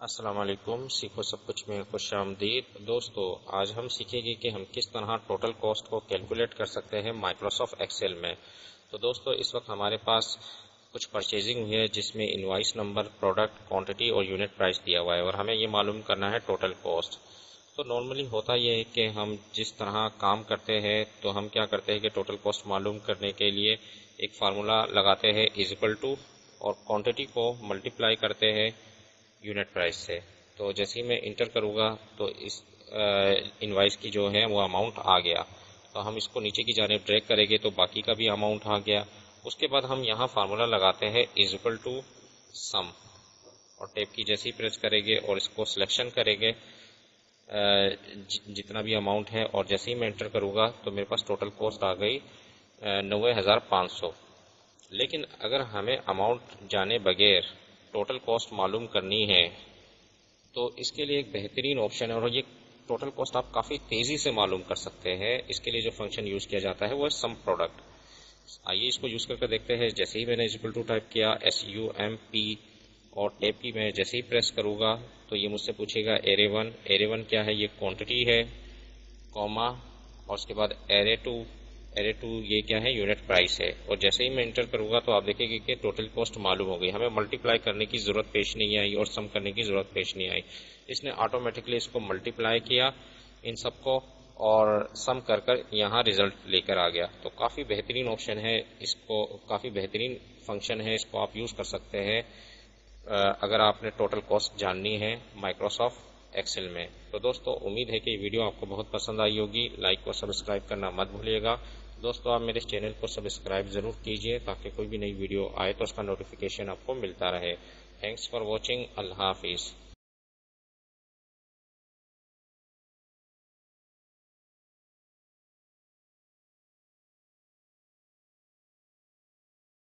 السلام علیکم، سیکھو سب کچھ میں خوش آمدید دوستو۔ آج ہم سیکھیں گے کہ ہم کس طرح ٹوٹل کاسٹ کو کیلکولیٹ کر سکتے ہیں مائکروسافٹ ایکسل میں۔ تو دوستو اس وقت ہمارے پاس کچھ پرچیزنگ ہوئی ہے جس میں انوائس نمبر، پروڈکٹ، کوانٹٹی اور یونٹ پرائس دیا ہوا ہے، اور ہمیں یہ معلوم کرنا ہے ٹوٹل کاسٹ۔ تو نارملی ہوتا یہ ہے کہ ہم جس طرح کام کرتے ہیں تو ہم کیا کرتے ہیں کہ ٹوٹل کاسٹ معلوم کرنے کے لیے ایک فارمولا لگاتے ہیں = اور کوانٹٹی کو ملٹیپلائی کرتے ہیں یونٹ پرائس سے۔ تو جیسے ہی میں انٹر کروں گا تو اس انوائس کی جو ہے وہ اماؤنٹ آ گیا، تو ہم اس کو نیچے کی جانب ڈریگ کریں گے تو باقی کا بھی اماؤنٹ آ گیا۔ اس کے بعد ہم یہاں فارمولا لگاتے ہیں =سم، اور ٹیب کی جیسے ہی پریس کریں گے اور اس کو سلیکشن کریں گے جتنا بھی اماؤنٹ ہے، اور جیسے ہی میں انٹر کروں گا تو میرے پاس ٹوٹل کاسٹ آ گئی 90,500۔ لیکن اگر ہمیں اماؤنٹ جانے بغیر ٹوٹل کاسٹ معلوم کرنی ہے تو اس کے لیے ایک بہترین آپشن ہے، اور یہ ٹوٹل کاسٹ آپ کافی تیزی سے معلوم کر سکتے ہیں۔ اس کے لیے جو فنکشن یوز کیا جاتا ہے وہ ہے سم پروڈکٹ۔ آئیے اس کو یوز کر کے دیکھتے ہیں۔ جیسے ہی میں نے = ٹائپ کیا SUMP، اور ٹیب کی میں جیسے ہی پریس کروں گا تو یہ مجھ سے پوچھے گا array1 کیا ہے، یہ کوانٹٹی ہے، کوما، اور اس کے بعد array2 یہ کیا ہے، یونٹ پرائس ہے۔ اور جیسے ہی میں انٹر کروں گا تو آپ دیکھیں گے کہ ٹوٹل کاسٹ معلوم ہو گئی، ہمیں ملٹیپلائی کرنے کی ضرورت پیش نہیں آئی اور سم کرنے کی ضرورت پیش نہیں آئی۔ اس نے آٹومیٹکلی اس کو ملٹیپلائی کیا ان سب کو، اور سم کر یہاں ریزلٹ لے کر آ گیا۔ تو کافی بہترین آپشن ہے، اس کو کافی بہترین فنکشن ہے، اس کو آپ یوز کر سکتے ہیں اگر آپ نے ٹوٹل کاسٹ جاننی ہے مائکروسافٹ ایکسل میں۔ تو دوستو امید ہے کہ یہ ویڈیو آپ کو بہت پسند آئی ہوگی۔ لائک اور سبسکرائب کرنا مت بھولیے گا۔ دوستو آپ میرے چینل کو سبسکرائب ضرور کیجئے تاکہ کوئی بھی نئی ویڈیو آئے تو اس کا نوٹیفیکیشن آپ کو ملتا رہے۔ Thanks for watching. اللہ حافظ۔